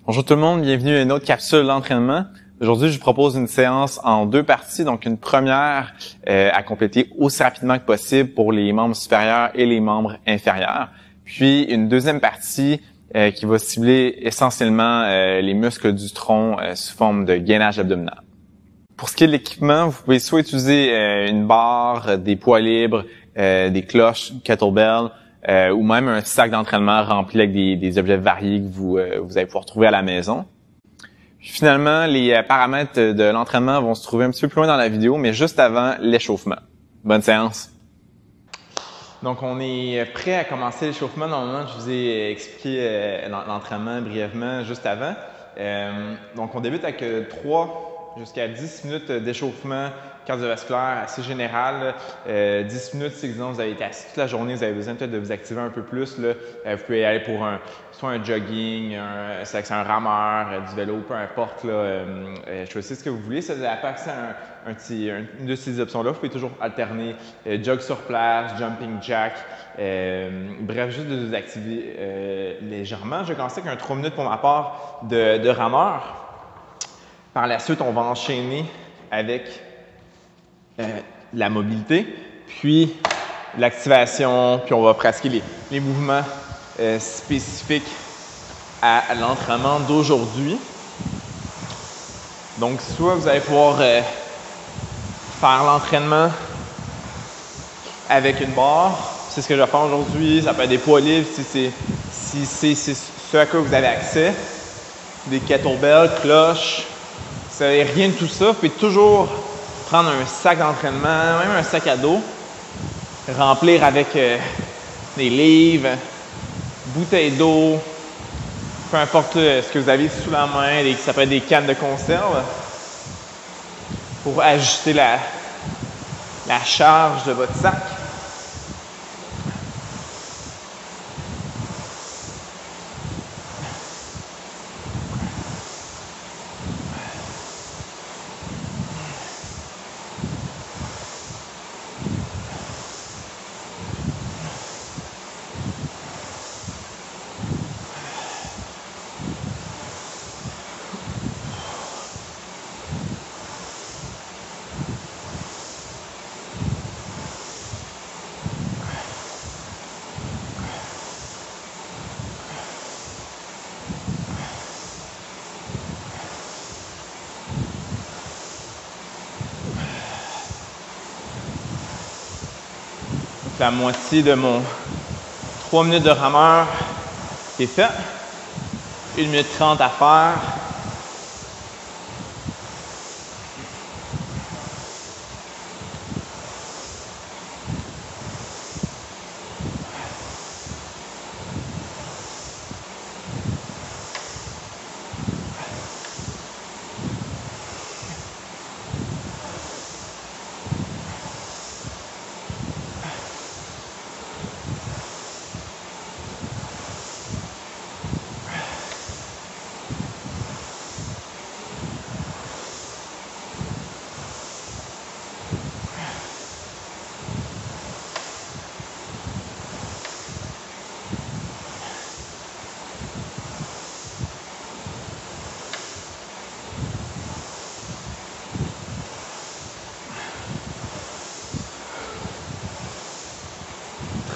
Bonjour tout le monde, bienvenue à une autre capsule d'entraînement. Aujourd'hui, je vous propose une séance en deux parties. Donc, une première à compléter aussi rapidement que possible pour les membres supérieurs et les membres inférieurs. Puis, une deuxième partie qui va cibler essentiellement les muscles du tronc sous forme de gainage abdominal. Pour ce qui est de l'équipement, vous pouvez soit utiliser une barre, des poids libres, des cloches, kettlebell, ou même un sac d'entraînement rempli avec des objets variés que vous allez pouvoir trouver à la maison. Puis finalement, les paramètres de l'entraînement vont se trouver un petit peu plus loin dans la vidéo, mais juste avant l'échauffement. Bonne séance! Donc, on est prêt à commencer l'échauffement. Normalement, je vous ai expliqué l'entraînement brièvement juste avant. Donc, on débute avec 3 jusqu'à 10 minutes d'échauffement cardiovasculaire assez général. 10 minutes, c'est que vous avez été assis toute la journée, vous avez besoin peut-être de vous activer un peu plus. Là. Vous pouvez aller pour soit un jogging, un rameur, du vélo, peu importe. Choisissez ce que vous voulez. Si vous n'avez pas accès à une de ces options-là, vous pouvez toujours alterner jog sur place, jumping jack. Bref, juste de vous activer légèrement. Je vais commencer avec un 3 minutes pour ma part de rameur. Par la suite, on va enchaîner avec la mobilité, puis l'activation, puis on va pratiquer les mouvements spécifiques à l'entraînement d'aujourd'hui. Donc, soit vous allez pouvoir faire l'entraînement avec une barre, c'est ce que je vais faire aujourd'hui, ça peut être des poids libres si c'est ce à quoi vous avez accès, des kettlebells, cloches. Si vous n'avez rien de tout ça, vous pouvez toujours prendre un sac d'entraînement, même un sac à dos, remplir avec des livres, bouteilles d'eau, peu importe ce que vous avez sous la main, ça peut être des cannes de conserve, pour ajuster la charge de votre sac. La moitié de mon 3 minutes de rameur est fait. 1 minute 30 à faire.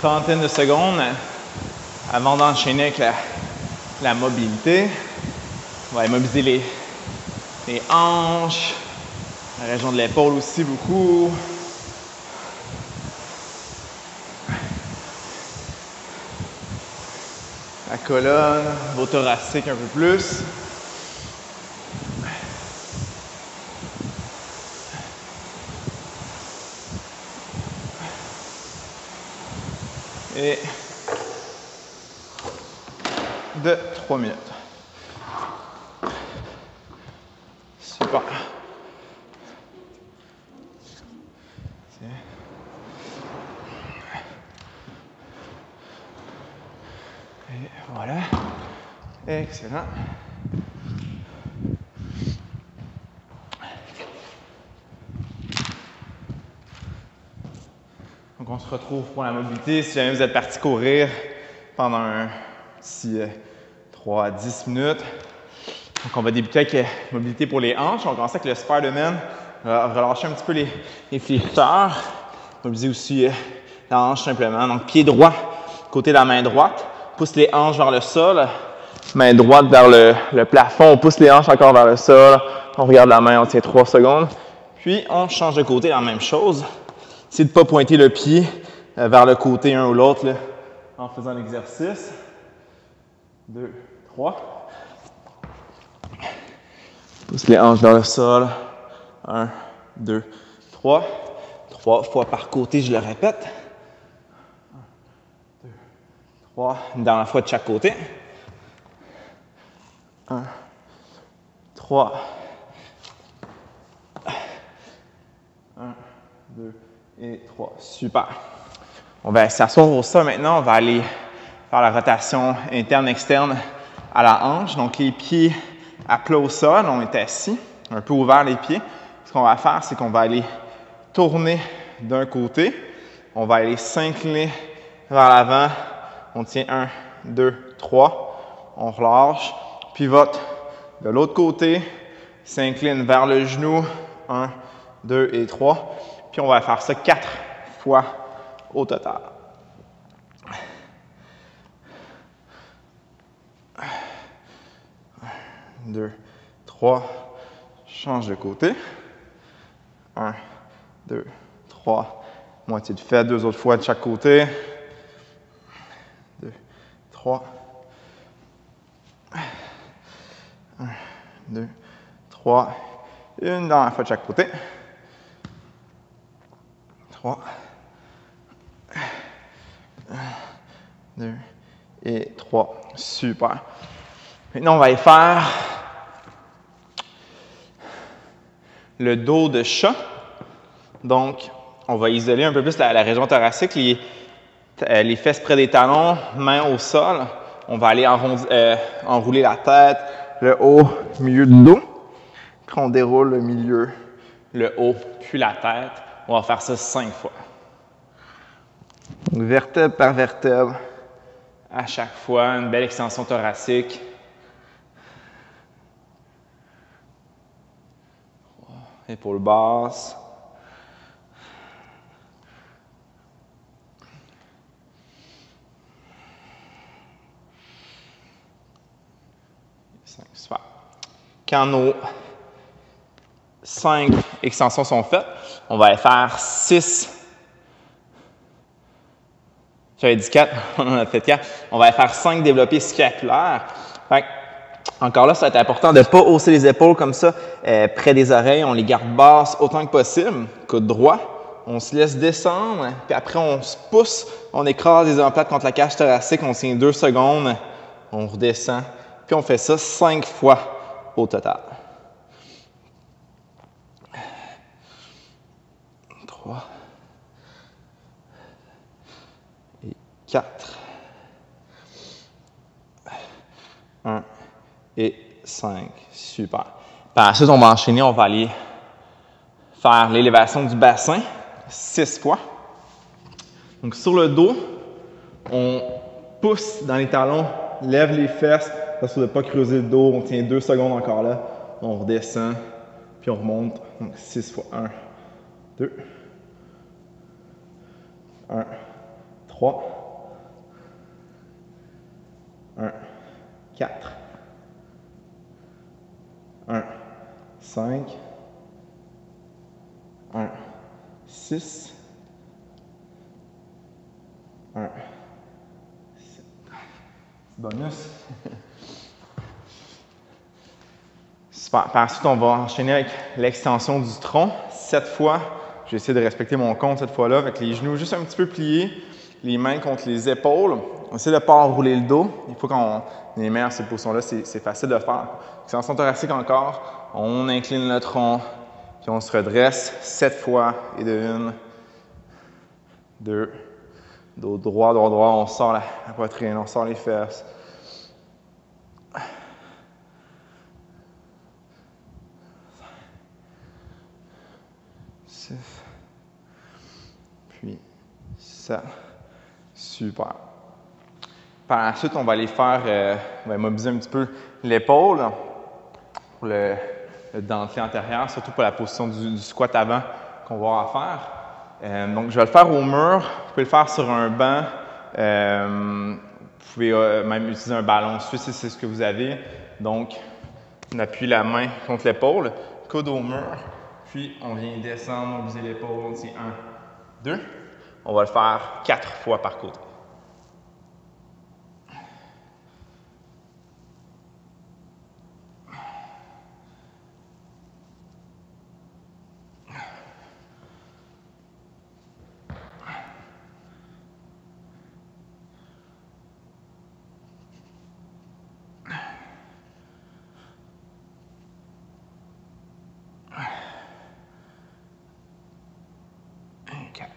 Trentaine de secondes avant d'enchaîner avec la mobilité. On va immobiliser les hanches, la région de l'épaule aussi beaucoup. La colonne, vos thoraciques un peu plus. Et de 3 minutes. Super. Et voilà. Excellent. Donc, on se retrouve pour la mobilité. Si jamais vous êtes parti courir pendant d'ici 3 à 10 minutes, Donc, on va débuter avec mobilité pour les hanches. On va commencer avec le Spider-Man. Relâcher un petit peu les fléchisseurs. Mobiliser aussi la hanche simplement. Donc, pied droit, côté de la main droite. Pousse les hanches vers le sol. Main droite vers le plafond. On pousse les hanches encore vers le sol. On regarde la main, on tient 3 secondes. Puis, on change de côté, la même chose. Essayez de ne pas pointer le pied vers le côté un ou l'autre en faisant l'exercice. 2, 3. Pousse les hanches vers le sol. 1, 2, 3. 3 fois par côté, je le répète. 1, 2, 3. Une dernière fois de chaque côté. 1, 3. 1, 2 et 3. Super. On va s'asseoir au sol maintenant. On va aller faire la rotation interne-externe à la hanche. Donc, les pieds à plat au sol. On est assis, un peu ouvert les pieds. Ce qu'on va faire, c'est qu'on va aller tourner d'un côté. On va aller s'incliner vers l'avant. On tient 1, 2, 3. On relâche. Pivote de l'autre côté. S'incline vers le genou. 1, 2 et 3. Puis on va faire ça 4 fois au total. 1, 2, 3. Change de côté. 1, 2, 3. Moitié de fait, 2 autres fois de chaque côté. 2, 3. 1, 2, 3. Une dernière fois de chaque côté. 3. 1, 2 et 3. Super. Maintenant, on va aller faire le dos de chat. Donc, on va isoler un peu plus la région thoracique, les fesses près des talons, mains au sol. On va aller enrouler la tête, le haut, milieu du dos. Puis on déroule le milieu, le haut, puis la tête. On va faire ça 5 fois. Donc, vertèbre par vertèbre. À chaque fois, une belle extension thoracique. Épaules basses. Super. Quand nos 5 extensions sont faites, on va aller faire 6. J'avais dit 4, on en a fait 4. On va aller faire 5 développés scapulaires. Fait, encore là, ça va être important de ne pas hausser les épaules comme ça près des oreilles. On les garde basses autant que possible. Coude droit. On se laisse descendre. Puis après, on se pousse. On écrase les omoplates contre la cage thoracique. On tient 2 secondes. On redescend. Puis on fait ça 5 fois au total. 3 et 4. 1 et 5. Super. Par la suite, on va enchaîner. On va aller faire l'élévation du bassin 6 fois. Donc, sur le dos, on pousse dans les talons, lève les fesses, parce de ne pas creuser le dos. On tient 2 secondes encore là. On redescend, puis on remonte. Donc, 6 fois. 1, 2, 1, 3, 1, 4, 1, 5, 1, 6, 1, 7. Bonus. Super. Par la suite, on va enchaîner avec l'extension du tronc 7 fois. Je vais essayer de respecter mon compte cette fois-là avec les genoux juste un petit peu pliés, les mains contre les épaules. On essaie de ne pas enrouler le dos. Il faut qu'on ait les mains dans cette position-là, c'est facile de faire. Extension thoracique encore. On incline le tronc, puis on se redresse 7 fois et de 1, 2, dos droit, droit, droit. On sort la poitrine, on sort les fesses. 6, puis 7. Super. Par la suite, on va aller faire, on va mobiliser un petit peu l'épaule. pour le dentelé antérieur, surtout pour la position du squat avant qu'on va avoir à faire. Donc, je vais le faire au mur. Vous pouvez le faire sur un banc. Vous pouvez même utiliser un ballon suisse si c'est ce que vous avez. Donc, on appuie la main contre l'épaule, coude au mur, puis on vient descendre, bouger l'épaule. C'est 1, 2. On va le faire 4 fois par côté.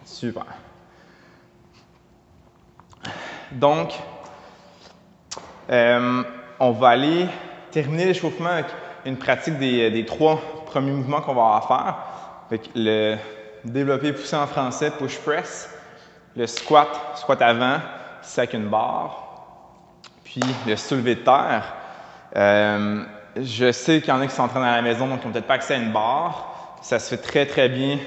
Super. Donc, on va aller terminer l'échauffement avec une pratique des 3 premiers mouvements qu'on va avoir à faire. Avec le développé poussé en français, push press, le squat, squat avant, c'est avec une barre, puis le soulevé de terre. Je sais qu'il y en a qui s'entraînent à la maison, donc qui n'ont peut-être pas accès à une barre. Ça se fait très, très bien.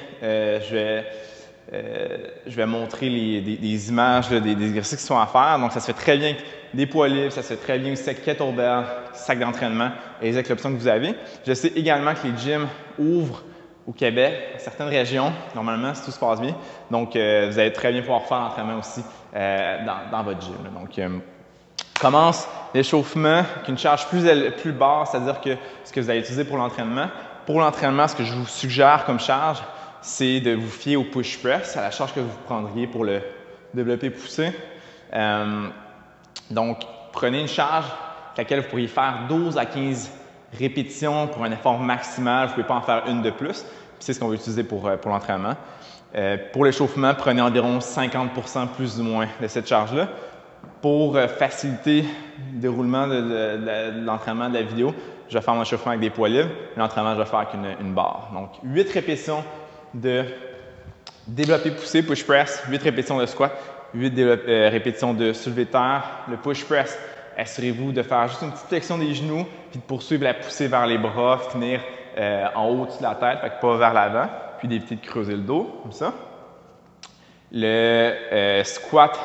Je vais montrer des images, des exercices qui sont à faire. Donc, ça se fait très bien avec des poids libres, ça se fait très bien aussi avec kettlebell, sac d'entraînement et avec l'option que vous avez. Je sais également que les gyms ouvrent au Québec, dans certaines régions, normalement, si tout se passe bien. Donc, vous allez très bien pouvoir faire l'entraînement aussi dans votre gym. Donc, commence l'échauffement avec une charge plus basse, c'est-à-dire que ce que vous allez utiliser pour l'entraînement. Pour l'entraînement, ce que je vous suggère comme charge, c'est de vous fier au push press, à la charge que vous prendriez pour le développé poussé. Donc, prenez une charge avec laquelle vous pourriez faire 12 à 15 répétitions pour un effort maximal. Vous ne pouvez pas en faire une de plus. C'est ce qu'on va utiliser pour l'entraînement. Pour l'échauffement, prenez environ 50% plus ou moins de cette charge-là. Pour faciliter le déroulement de l'entraînement de la vidéo, je vais faire mon échauffement avec des poids libres. L'entraînement, je vais faire avec une barre. Donc, 8 répétitions de développé poussé, push press, 8 répétitions de squat, 8 répétitions de soulevé de terre. Le push press, assurez-vous de faire juste une petite flexion des genoux puis de poursuivre la poussée vers les bras, finir en haut de la tête, fait que pas vers l'avant, puis d'éviter de creuser le dos, comme ça. Le squat,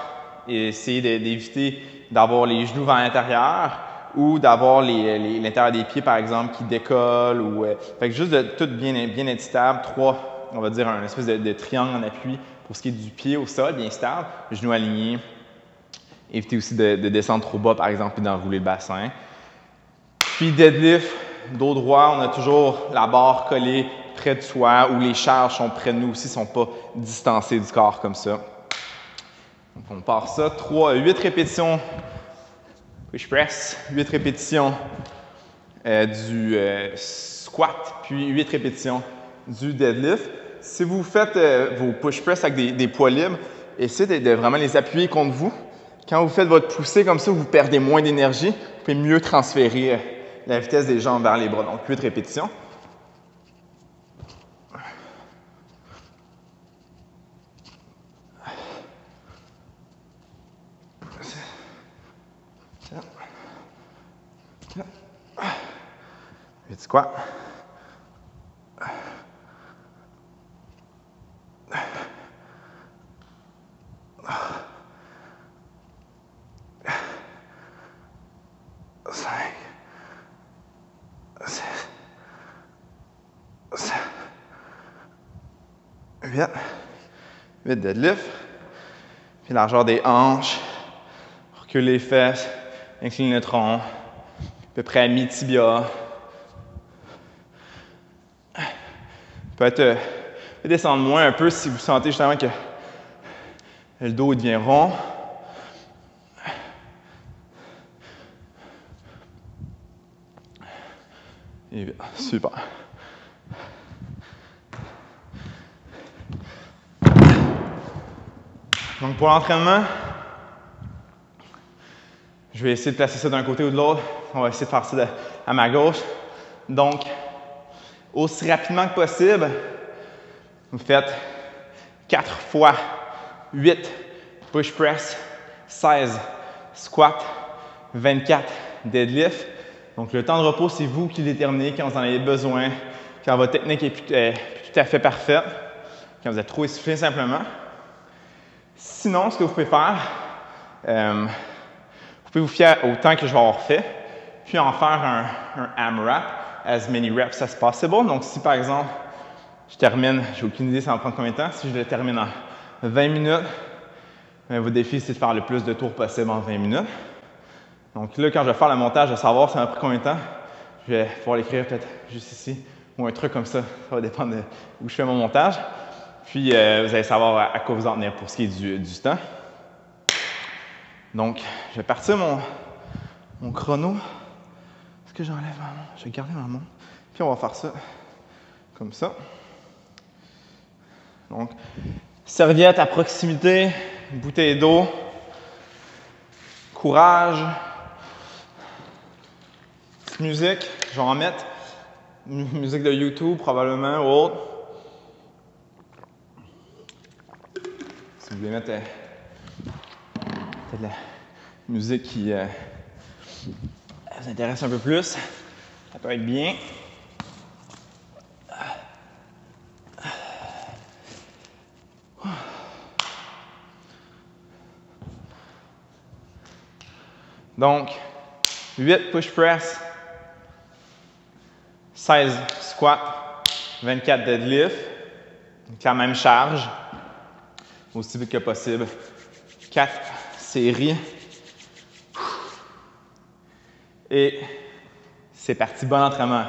essayez d'éviter d'avoir les genoux vers l'intérieur ou d'avoir l'intérieur des pieds, par exemple, qui décolle. Fait que juste de tout bien être stable. 3, on va dire un espèce de triangle en appui pour ce qui est du pied au sol, bien stable, genoux alignés. Évitez aussi de descendre trop bas, par exemple, et d'enrouler le bassin. Puis deadlift, dos droit, on a toujours la barre collée près de soi ou les charges sont près de nous aussi, ne sont pas distancées du corps comme ça. Donc on part ça. 8 répétitions push press, 8 répétitions du squat, puis 8 répétitions du deadlift. Si vous faites vos push press avec des poids libres, essayez de vraiment les appuyer contre vous. Quand vous faites votre poussée comme ça, vous perdez moins d'énergie. Vous pouvez mieux transférer la vitesse des jambes vers les bras. Donc, 8 répétitions. Vite squat. Vite deadlift, puis largeur des hanches, recule les fesses, incline le tronc, à peu près à mi-tibia. Peut descendre moins un peu si vous sentez justement que le dos devient rond. Et bien, super. Donc pour l'entraînement, je vais essayer de placer ça d'un côté ou de l'autre. On va essayer de faire ça à ma gauche. Donc, aussi rapidement que possible, vous faites 4 fois 8 push press, 16 squat, 24 deadlift. Donc, le temps de repos, c'est vous qui déterminez quand vous en avez besoin, quand votre technique est plus tout à fait parfaite, quand vous êtes trop essoufflé simplement. Sinon, ce que vous pouvez faire, vous pouvez vous fier au temps que je vais avoir fait, puis en faire un AMRAP, as many reps as possible. Donc, si par exemple, je termine, j'ai aucune idée ça va prendre combien de temps, si je le termine en 20 minutes, votre défi, c'est de faire le plus de tours possible en 20 minutes. Donc là, quand je vais faire le montage, je vais savoir ça m'a pris combien de temps. Je vais pouvoir l'écrire peut-être juste ici ou un truc comme ça. Ça va dépendre de où je fais mon montage. Puis, vous allez savoir à quoi vous en tenir pour ce qui est du temps. Donc, je vais partir mon chrono. Est-ce que j'enlève ma montre? Je vais garder ma montre. Puis, on va faire ça comme ça. Donc, serviette à proximité, bouteille d'eau, courage. Petite musique, je vais en mettre. Musique de YouTube probablement ou autre. Si vous voulez mettre peut-être la musique qui vous intéresse un peu plus, ça peut être bien. Donc, 8 push press, 16 squats, 24 deadlift, avec la même charge, aussi vite que possible. 4 séries. Et c'est parti, bon entraînement.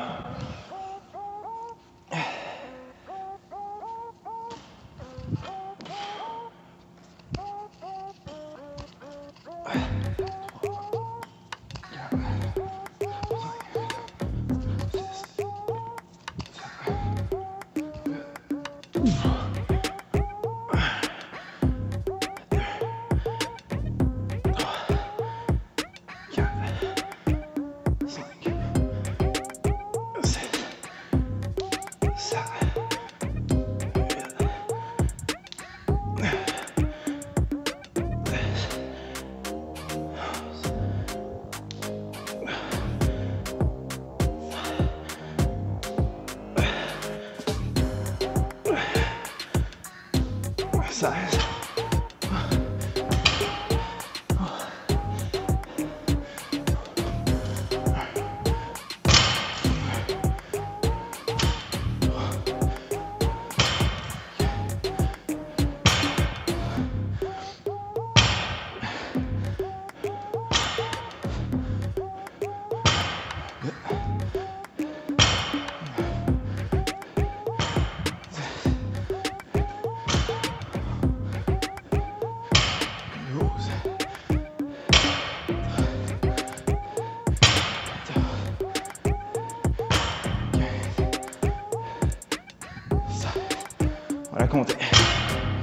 On va compter.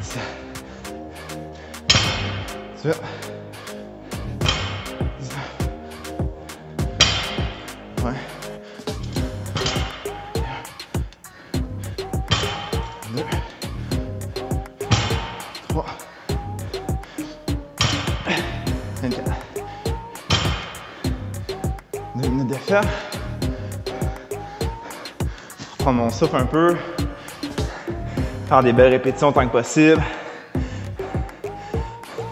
Ça. Ça. 19. Ouais. 2. 3. 24. 2 minutes d'effort. Prendre mon souffle un peu. Faire des belles répétitions autant que possible.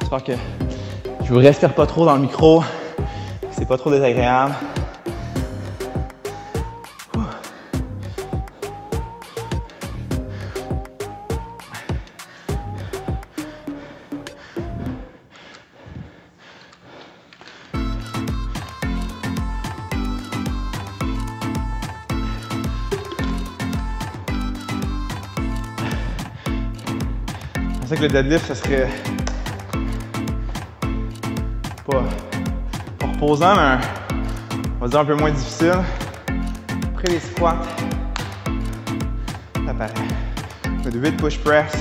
J'espère que je vous respire pas trop dans le micro, que c'est pas trop désagréable. Je pensais que le deadlift, ça serait pas reposant, mais on va dire un peu moins difficile. Après les squats, ça paraît. De 8 push press.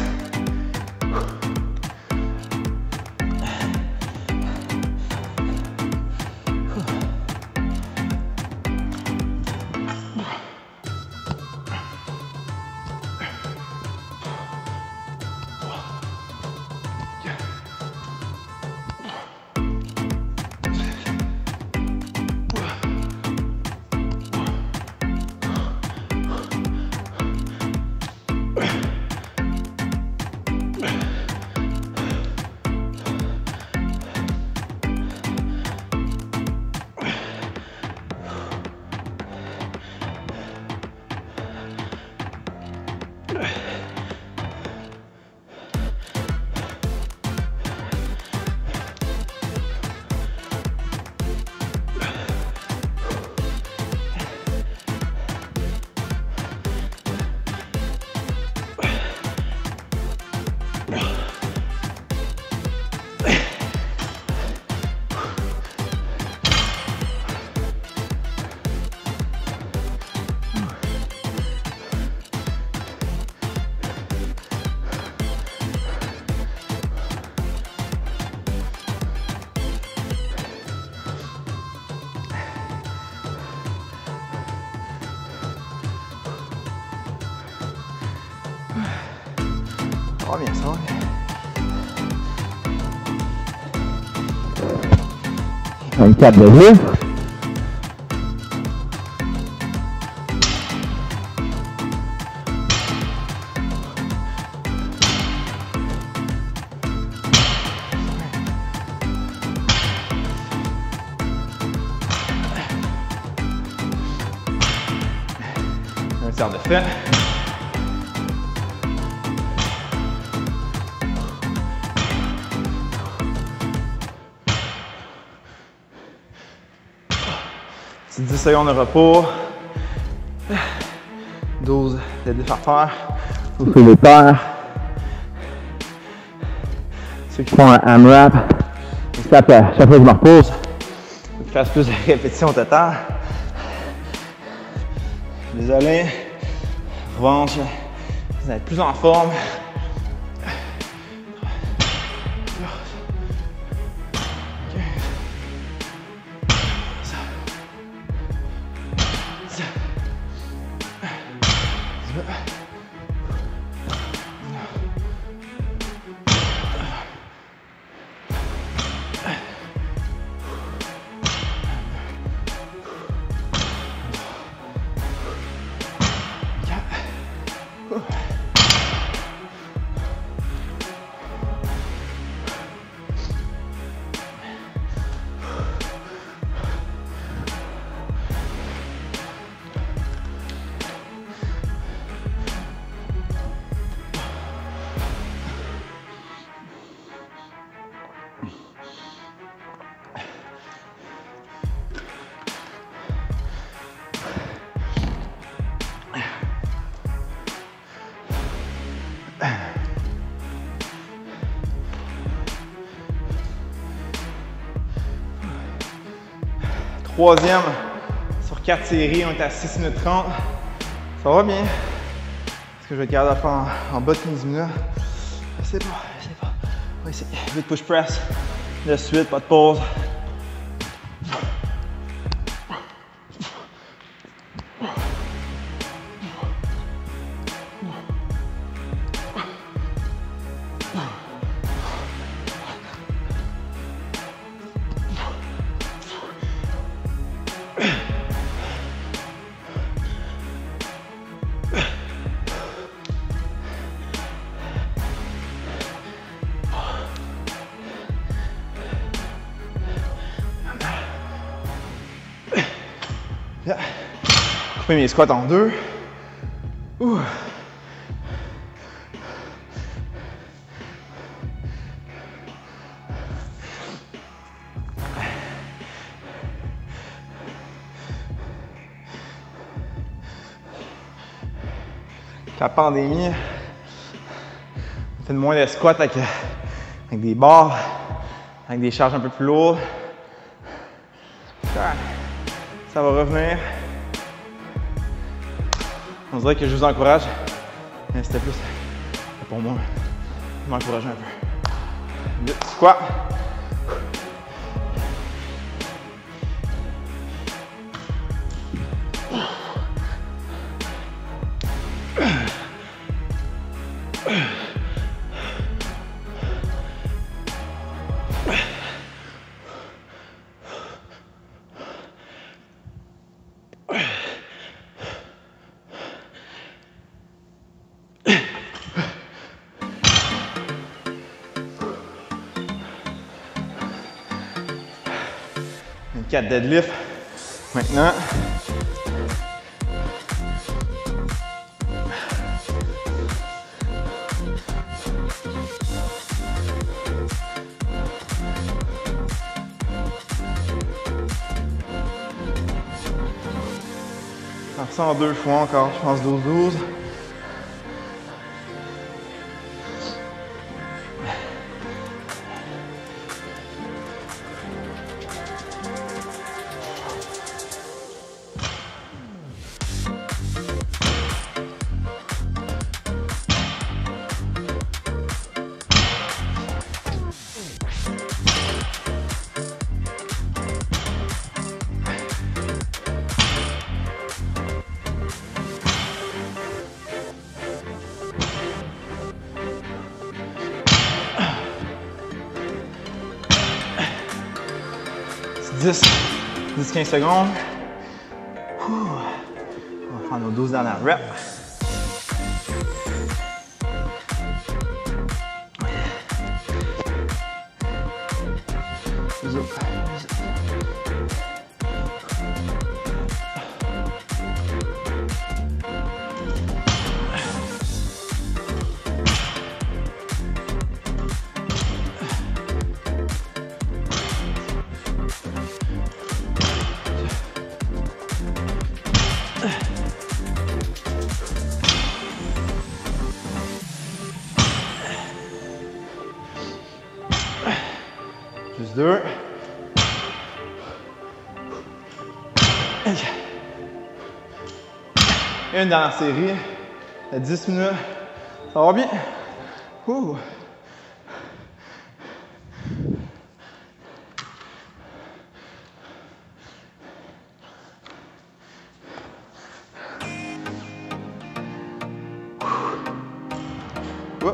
Ça va bien, ça va bien. 24 de livre. Un tiers de fait. Petit 10 secondes de repos. 12 de défarteur. Soufflez les terres. Ceux qui font un AMRAP, ils tapent à chaque fois que je me repose. Faut que je fasse plus de répétitions au total. Désolé. En revanche, vous êtes plus en forme. Troisième sur 4 séries, on est à 6 minutes 30. Ça va bien. Est-ce que je vais être capable de faire en bas de 15 minutes? Je sais pas, je sais pas. On va essayer. 8 push press de suite, pas de pause. Couper mes squats en deux. Ouh. La pandémie, on fait moins de squats avec des barres, avec des charges un peu plus lourdes. Ça va revenir. On dirait que je vous encourage, mais c'était plus pour moi, m'encourager un peu. Squat. Une 4 deadlift. Maintenant. Faire ça en 2 fois encore, je pense 12-12. C'est 10-15 secondes. On va faire nos 12 dernières reps. Juste 2. Et une dernière série à 10 minutes. Ça va bien? Ouh. Ouh.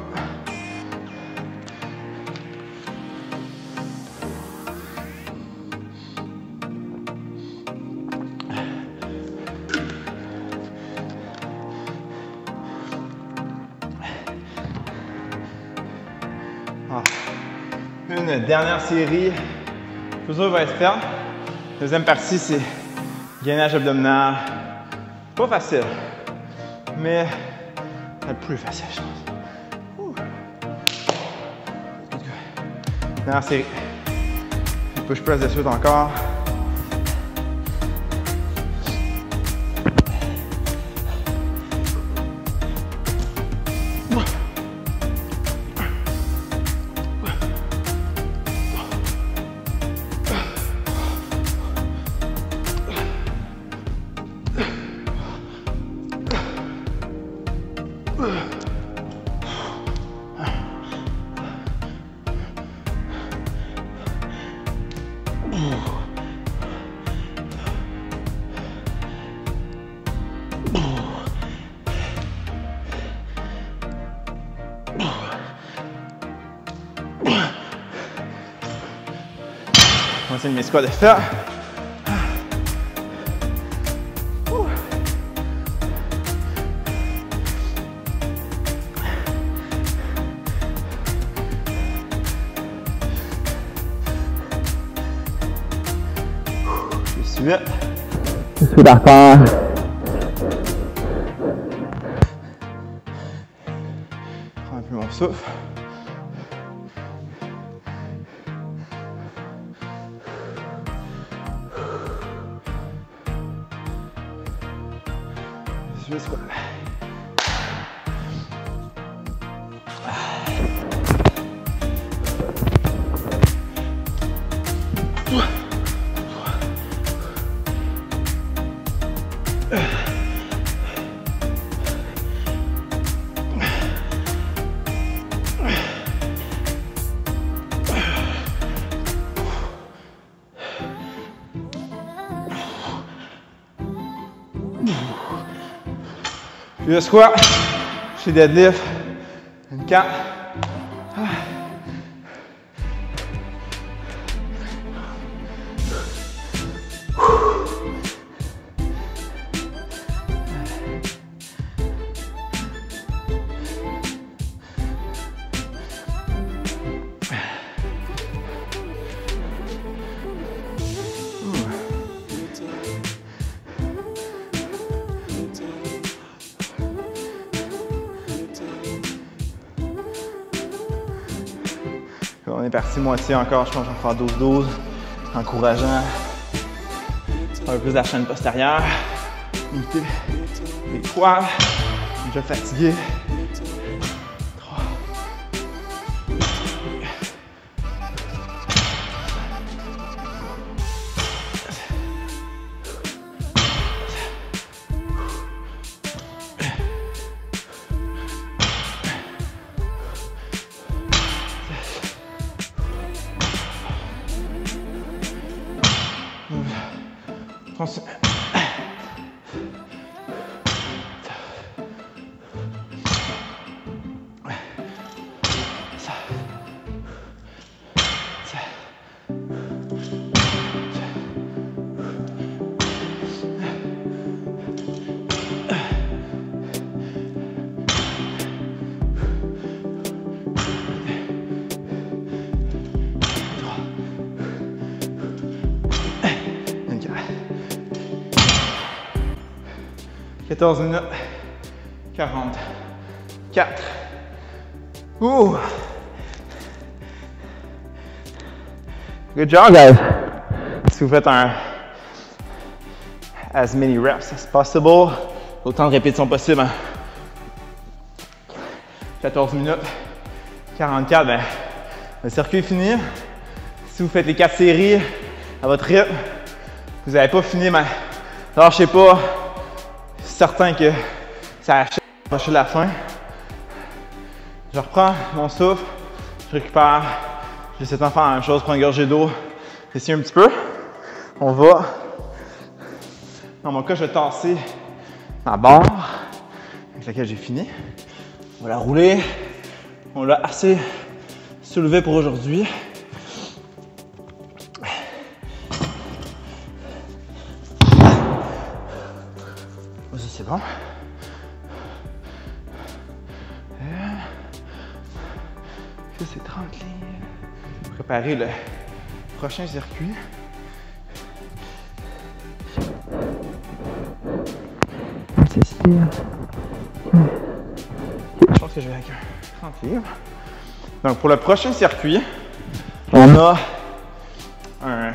Une dernière série. Tout ça va être fait. Deuxième partie, c'est gainage abdominal. Pas facile, mais le plus facile, je pense. Ouh. Dernière série. Push press de suite encore. On va essayer de mes squats de faire. Je suis d'accord. Prends un peu mon souffle. Je vais squat. Puis le squat, chez deadlift, une 4. On est parti moitié encore, je pense que je vais faire 12-12. Encourageant. Un peu plus la chaîne postérieure. Limitez les poids. Déjà fatigué. 3. 30. « 14 minutes, 44. Ouh! Good job, guys! Si vous faites un as many reps as possible, autant de répétitions possible. 14 minutes, 44, ben, le circuit est fini. Si vous faites les 4 séries à votre rythme, vous n'avez pas fini, mais lâchez pas. Certain que ça approche de la fin. Je reprends mon souffle, je récupère, j'essaie de faire la même chose, prendre une gorgée d'eau, essayer un petit peu. On va, dans mon cas, je vais tasser ma barre avec laquelle j'ai fini. On va la rouler, on l'a assez soulevé pour aujourd'hui. C'est bon. Ça, c'est 30 lignes. Préparer le prochain circuit. Je pense que je vais avec un 30 livres. Donc, pour le prochain circuit, on a un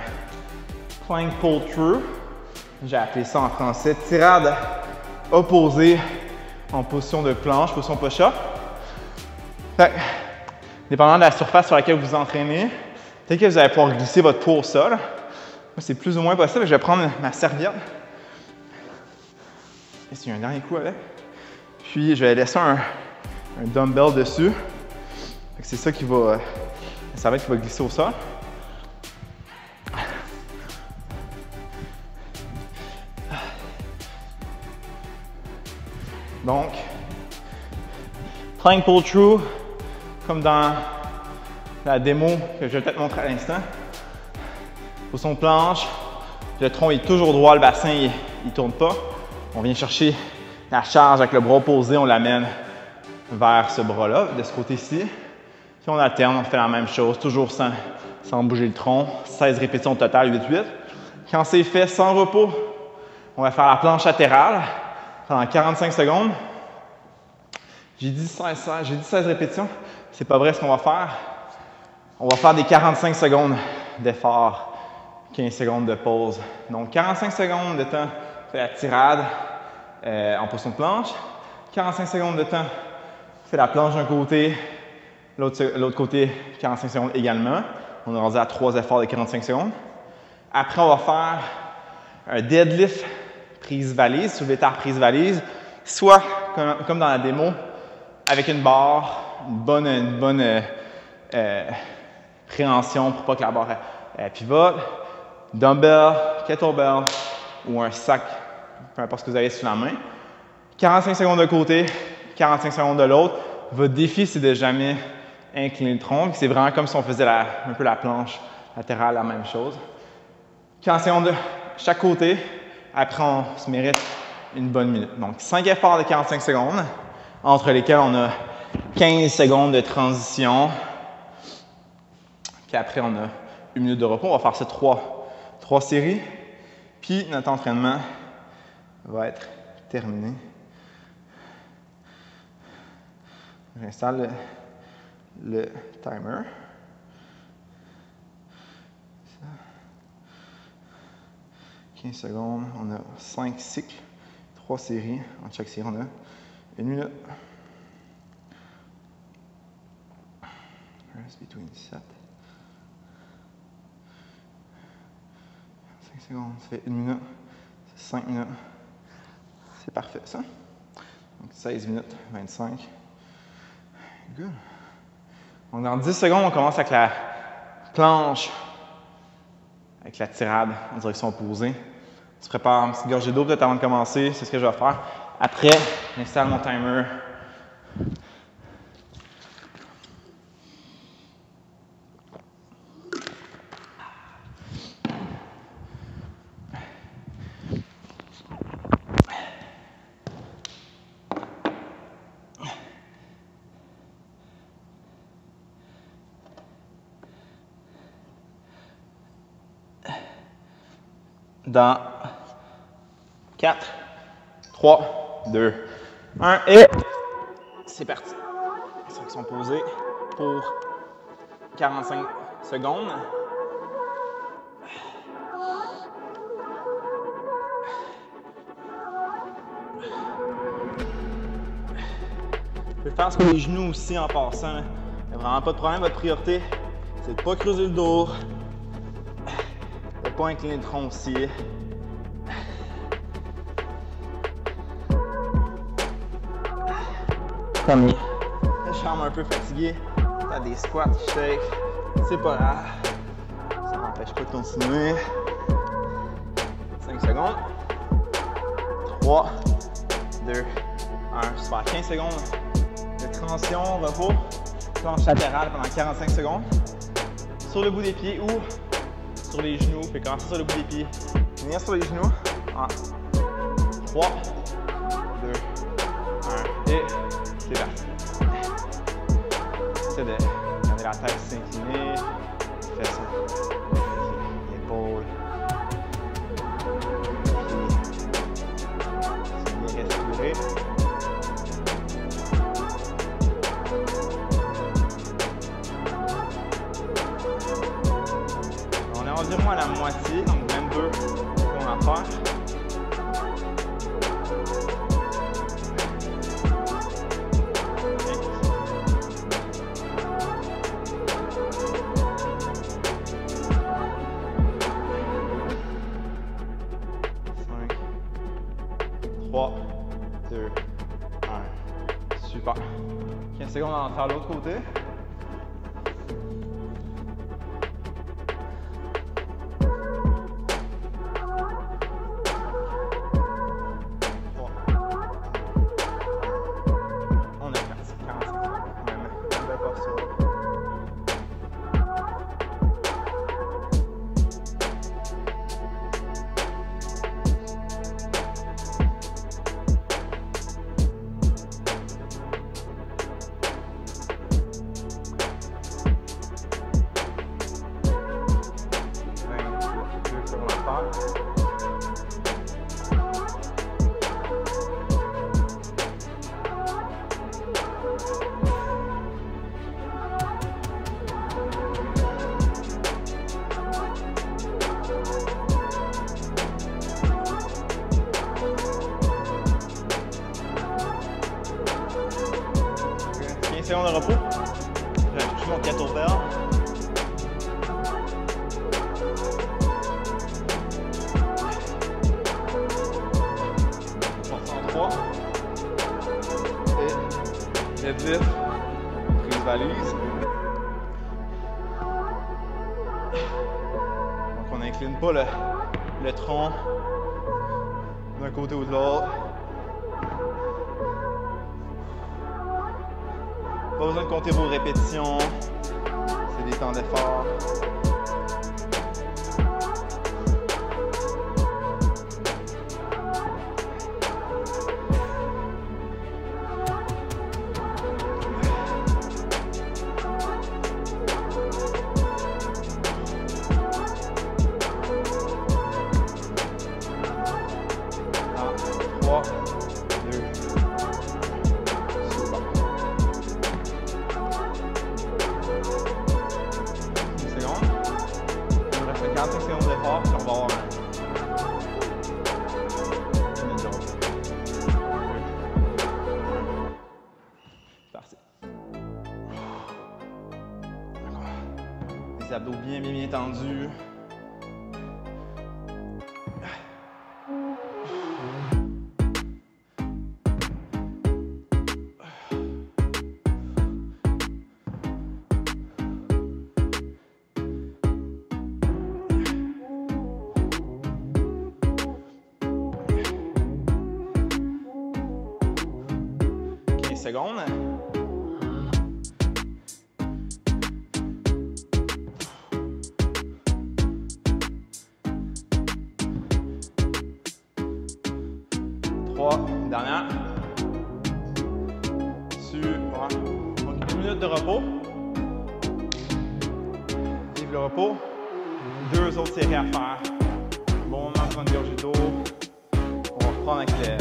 plank pull through. J'ai appelé ça en français tirade opposée en position de planche, position push-up. Dépendant de la surface sur laquelle vous vous entraînez, peut-être que vous allez pouvoir glisser votre poids au sol. Moi, c'est plus ou moins possible. Je vais prendre ma serviette. Est-ce qu'il y a un dernier coup avec? Puis, je vais laisser un dumbbell dessus. C'est ça qui va, la serviette qui va glisser au sol. Donc, plank pull through, comme dans la démo que je vais peut-être montrer à l'instant. Position de planche, le tronc est toujours droit, le bassin il ne tourne pas. On vient chercher la charge avec le bras opposé, on l'amène vers ce bras-là, de ce côté-ci. Puis on alterne, on fait la même chose, toujours sans bouger le tronc. 16 répétitions au total, 8-8. Quand c'est fait sans repos, on va faire la planche latérale pendant 45 secondes. J'ai dit 16 répétitions. C'est pas vrai ce qu'on va faire. On va faire des 45 secondes d'effort, 15 secondes de pause. Donc 45 secondes de temps, fait la tirade en position de planche. 45 secondes de temps, fait la planche d'un côté, l'autre côté, 45 secondes également. On est rendu à 3 efforts de 45 secondes. Après, on va faire un deadlift prise valise, soulevé terre prise valise, soit comme dans la démo, avec une barre, une bonne préhension pour pas que la barre pivote, dumbbell, kettlebell ou un sac, peu importe ce que vous avez sous la main. 45 secondes de côté, 45 secondes de l'autre. Votre défi, c'est de jamais incliner le tronc. C'est vraiment comme si on faisait un peu la planche latérale, la même chose. 40 secondes de chaque côté. Après, on se mérite une bonne minute. Donc, 5 efforts de 45 secondes, entre lesquels on a 15 secondes de transition. Puis après, on a une minute de repos. On va faire ça 3 séries. Puis, notre entraînement va être terminé. J'installe le timer. Ça. 15 secondes, on a 5 cycles 3 séries. En chaque série, on a 1 minute. Rest between set. 5 secondes, ça fait 1 minute. C'est 5 minutes. C'est parfait, ça. Donc 16 minutes, 25. Good. Donc dans 10 secondes, on commence avec la planche, avec la tirade en direction opposée. On se prépare une petite gorgée d'eau peut-être avant de commencer. C'est ce que je vais faire. Après, j'installe mon timer. Dans 4, 3, 2, 1 et c'est parti. Direction posée pour 45 secondes. Vous pouvez faire sur les genoux aussi en passant. Il n'y a vraiment pas de problème. Votre priorité, c'est de ne pas creuser le dos. Pas incliner le tronc aussi. Comme Je suis un peu fatigué. T'as des squats qui shake. C'est pas grave. Ça m'empêche pas de continuer. 5 secondes. 3, 2, 1. Super. 15 secondes de transition, repos. Planche latérale pendant 45 secondes. Sur le bout des pieds ou sur les genoux, puis commencer sur le bout des pieds. Venir sur les genoux. En 3, 2, 1 et c'est parti. C'est de garder la tête s'incliner, fesses, épaules. Bien respirer. Environ à la moitié, donc 22 qu'on va faire. Cinq, 3, 2, 1. Super. 15 secondes, on va faire l'autre côté. Secondes de repos. Je vais chercher mon kettlebell. En 3. Et deadlift. Prise valise. Donc on n'incline pas le tronc d'un côté ou de l'autre. Pas besoin de compter vos répétitions. C'est des temps d'effort. Secondes. abdos bien, bien, bien tendus. Secondes. Trois, dernière. Super. Donc 2 minutes de repos. Vive le repos. 2 autres séries à faire. Bon moment de prendre une gorgée d'eau. On va reprendre avec la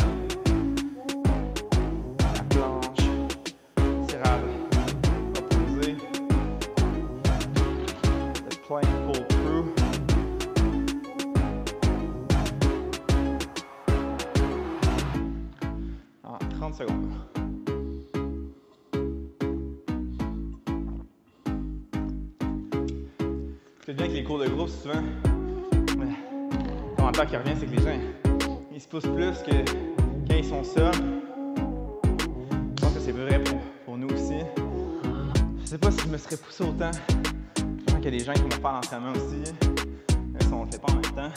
planche. Tirage opposé. Le plank pull through. En 30 secondes. Ce que je dis avec les cours de groupe, souvent, le commentaire qui revient, c'est que les gens, ils se poussent plus que quand ils sont seuls. Je pense que c'est vrai pour nous aussi. Je sais pas si je me serais poussé autant. Je pense qu'il y a des gens qui vont faire l'entraînement aussi. Mais ça, on le fait pas en même temps.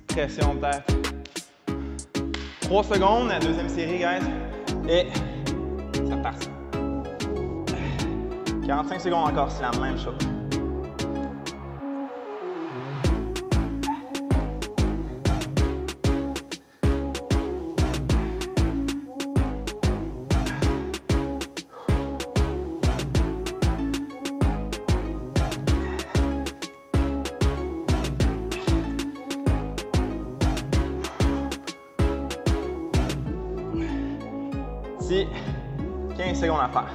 Pression peut-être. 3 secondes, la deuxième série, guys. Et ça passe. 45 secondes encore, c'est la même chose. Ici, 15 secondes à faire.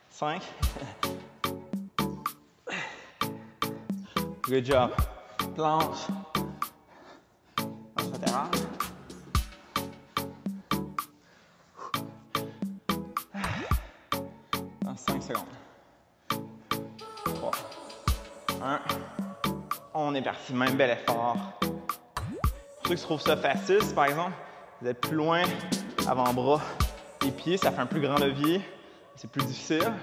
Cinq. Good job. Planche. Planche latérale. Dans 5 secondes. 3, 1. On est parti. Même bel effort. Pour ceux qui trouvent ça facile, si par exemple, vous êtes plus loin avant-bras et pieds, ça fait un plus grand levier. C'est plus difficile.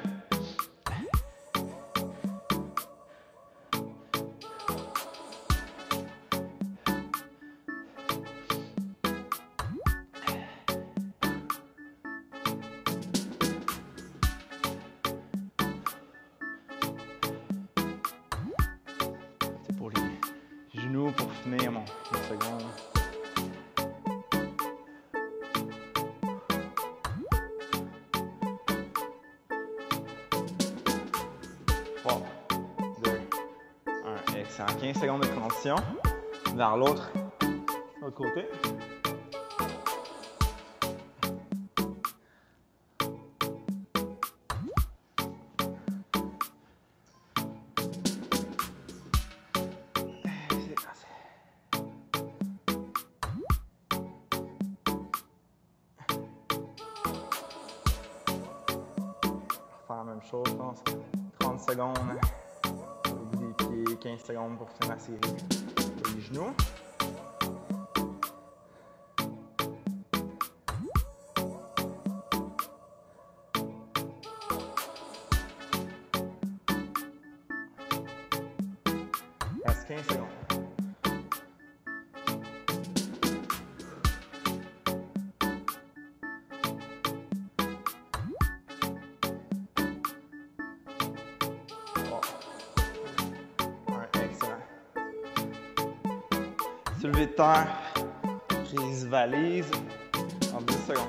C'est pour les genoux pour finir mon seconde. Excellent. 15 secondes de transition vers l'autre côté. Faire la même chose, je pense. 30 secondes. 15 secondes pour finir la série. Les genoux. Reste 15 secondes. Soulevé de terre, prise valise en 10 secondes.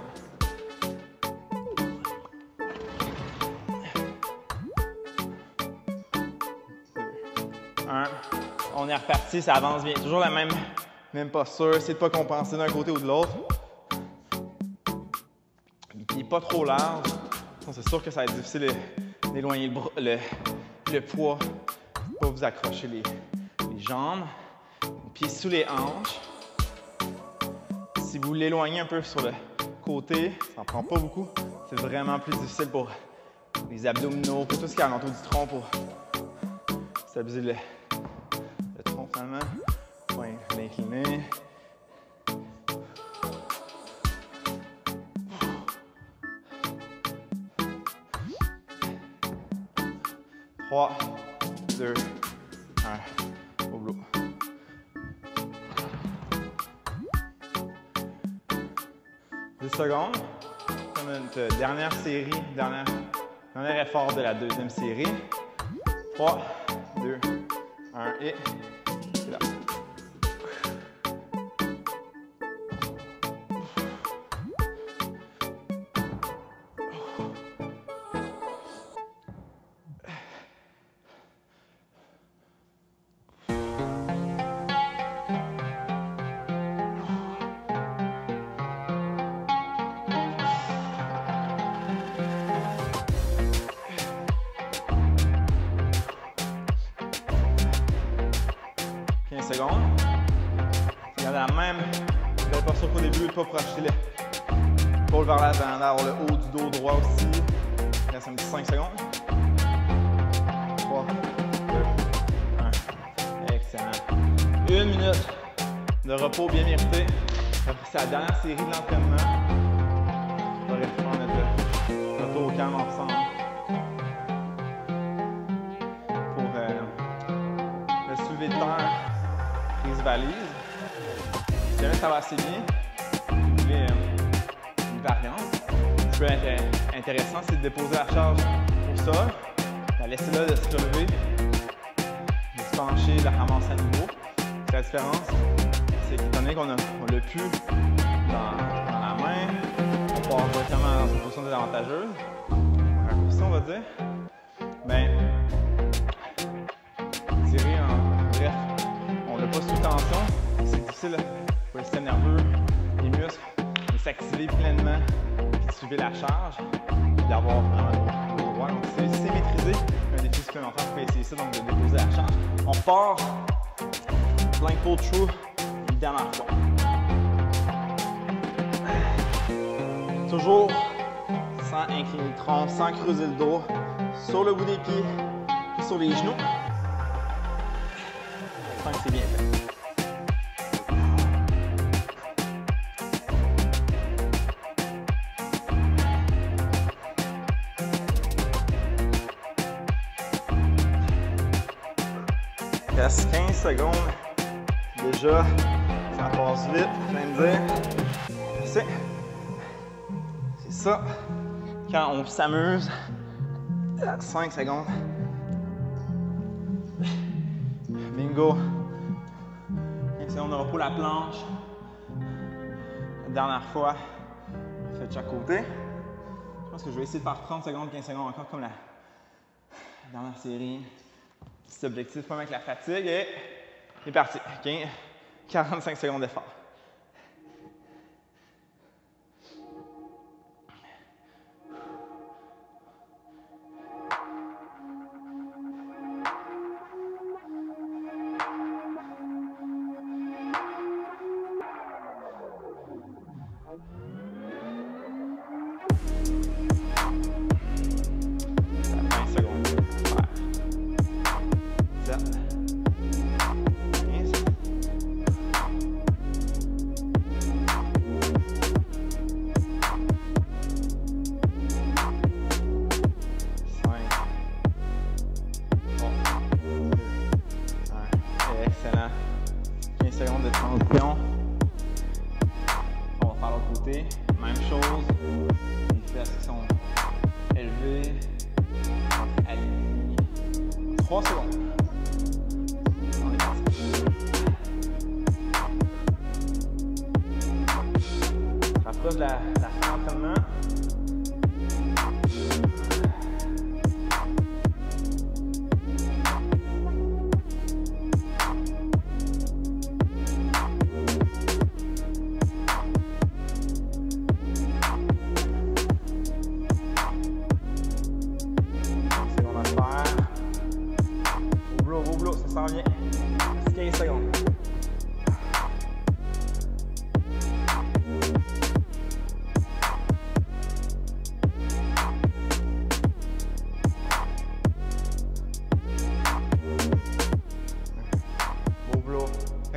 2, 1. On est reparti, ça avance bien. Toujours la même posture. Essayez de ne pas compenser d'un côté ou de l'autre. Les pieds pas trop larges. C'est sûr que ça va être difficile d'éloigner le poids. Pas vous accrocher les jambes. Pieds sous les hanches. Ici Si vous l'éloignez un peu sur le côté, ça n'en prend pas beaucoup. C'est vraiment plus difficile pour les abdominaux, pour tout ce qui est à l'entour du tronc pour stabiliser le tronc finalement. Point l'incliner. Trois, 2, 1, au boulot. Secondes. Comme une dernière série, dernier effort de la deuxième série. 3, 2, 1 et c'est là. Secondes. Gardez la même posture qu'au début, pas projeter l'épaule vers l'avant, d'avoir le haut du dos droit aussi. Il reste un petit 5 secondes. 3, 2, 1. Excellent. 1 minute de repos bien mérité. Après, c'est la dernière série de l'entraînement. On va reprendre notre retour au calme ensemble. Pour le soulevé de terre. Valise. Si jamais ça va assez bien, vous voulez une variante, ce qui peut être intéressant, c'est de déposer la charge au sol, la laisser là de se relever, de se pencher, de la ramasser à nouveau. La différence, c'est qu'étant donné qu'on l'a pu dans la main, on peut avoir directement dans une position désavantageuse, raccourci on va dire, mais tirer en bref. On n'a pas sous tension, c'est difficile pour le système nerveux, les muscles, de s'activer pleinement, puis de suivre la charge, puis d'avoir vraiment le droit. Donc c'est maîtrisé, un défi supplémentaire pour essayer ça, donc de déposer la charge. On repart, plank pull through, une dernière fois. Toujours sans incliner le tronc, sans creuser le dos, sur le bout des pieds, puis sur les genoux. C'est bien fait. Il reste 15 secondes. Déjà, ça passe vite, je viens de dire. C'est ça. Quand on s'amuse, 5 secondes. Bingo. On a repos la planche. La dernière fois, on fait de chaque côté. Je pense que je vais essayer de faire 30 secondes, 15 secondes encore comme la dernière série. Petit objectif, pas avec la fatigue et c'est parti. 45 secondes d'effort. Même chose, les fesses qui sont élevées, alignées. 3 secondes. On est parti. Rapproche de la fin d'entraînement. Ça s'en vient. 15 secondes.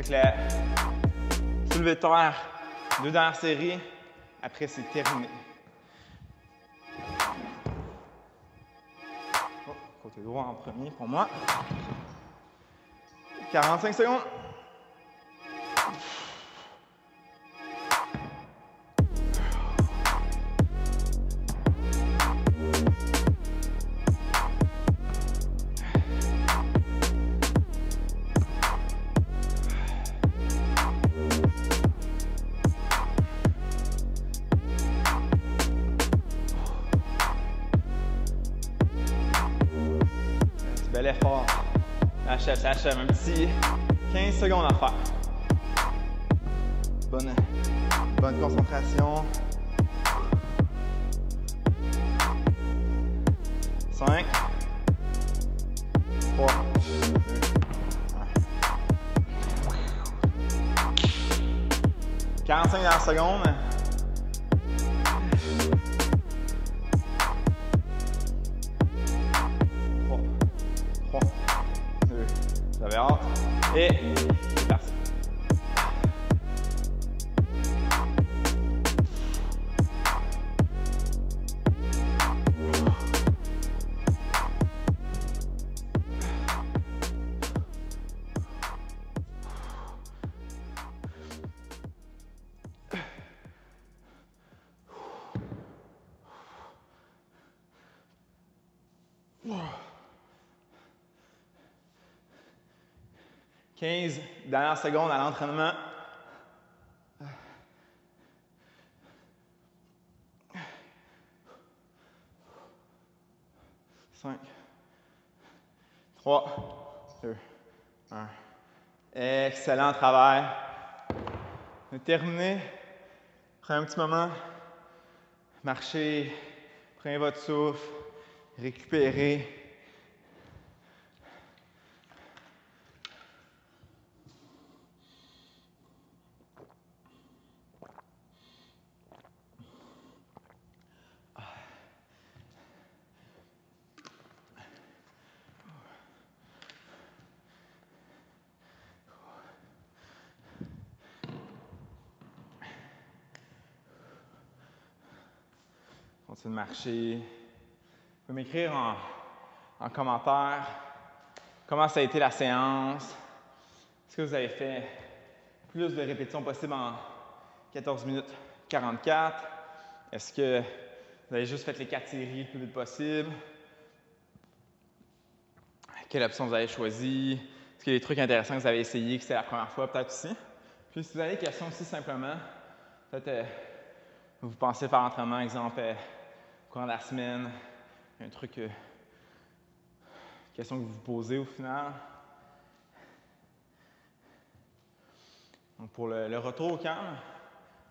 Fait que la soulevé de terre, 2 dernières séries, après c'est terminé. Oh, côté droit en premier pour moi. 45 secondes. Bel effort. Ça achève. Un petit 15 secondes à faire. Bonne concentration. 5, 3, 2, 1. 45 dernières secondes. 3, 2, vous avez hâte. Et c'est parti. Wow. 15 dernières secondes à l'entraînement. 5, 3, 2, 1. Excellent travail. On est terminé. Prenez un petit moment. Marchez. Prenez votre souffle. Récupérez. Continuez de marcher. Vous pouvez m'écrire en commentaire comment ça a été la séance. Est-ce que vous avez fait plus de répétitions possibles en 14 minutes 44? Est-ce que vous avez juste fait les 4 séries le plus vite possible? Quelle option vous avez choisi? Est-ce qu'il y a des trucs intéressants que vous avez essayé, que c'était la première fois peut-être aussi? Puis si vous avez des questions aussi simplement, peut-être vous pensez faire l'entraînement, exemple, au cours de la semaine, un truc, question que vous vous posez au final. Donc pour le retour au calme,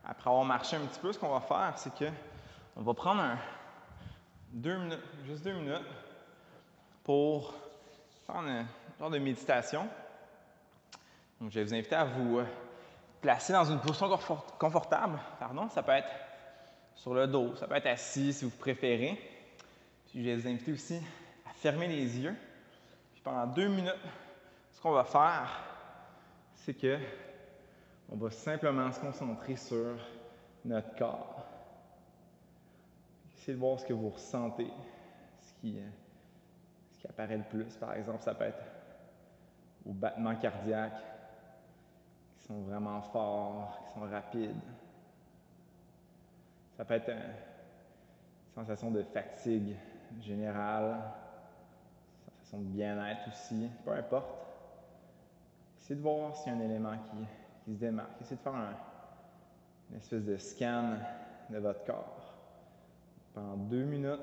après avoir marché un petit peu, ce qu'on va faire, c'est que on va prendre 2 minutes, juste 2 minutes, pour faire un genre de méditation. Donc je vais vous inviter à vous placer dans une position confortable. Ça peut être sur le dos, ça peut être assis si vous préférez. Puis je vais vous inviter aussi à fermer les yeux. Puis pendant 2 minutes, ce qu'on va faire, c'est que on va simplement se concentrer sur notre corps. Essayez de voir ce que vous ressentez, ce qui apparaît le plus. Par exemple, ça peut être vos battements cardiaques qui sont vraiment forts, qui sont rapides. Ça peut être une sensation de fatigue générale, une sensation de bien-être aussi, peu importe. Essayez de voir s'il y a un élément qui se démarque. Essayez de faire une espèce de scan de votre corps. Pendant 2 minutes,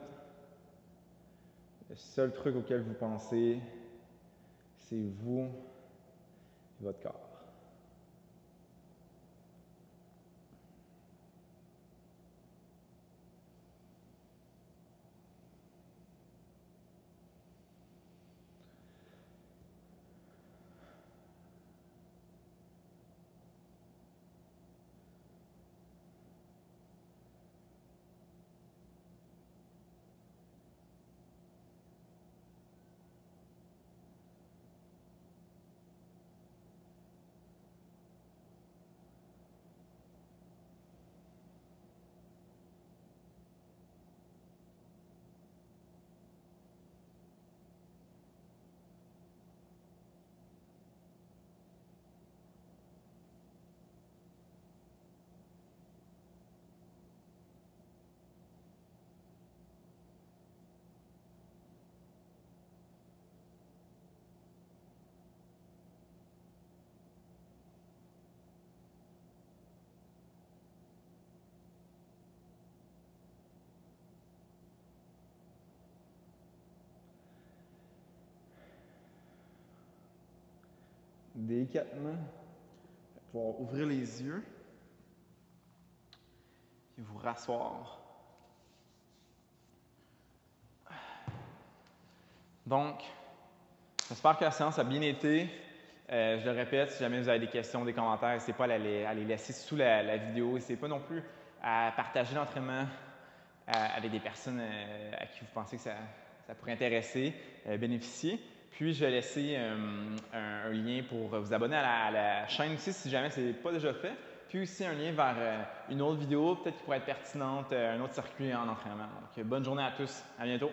le seul truc auquel vous pensez, c'est vous et votre corps. délicatement pouvoir ouvrir les yeux et vous rasseoir. Donc, j'espère que la séance a bien été. Je le répète, si jamais vous avez des questions, des commentaires, n'hésitez pas à les laisser sous la vidéo. N'hésitez pas non plus à partager l'entraînement avec des personnes à qui vous pensez que ça pourrait intéresser, bénéficier. Puis, je vais laisser un lien pour vous abonner à la chaîne aussi, si jamais ce n'est pas déjà fait. Puis aussi un lien vers une autre vidéo, peut-être qui pourrait être pertinente, un autre circuit en entraînement. Donc, bonne journée à tous. À bientôt.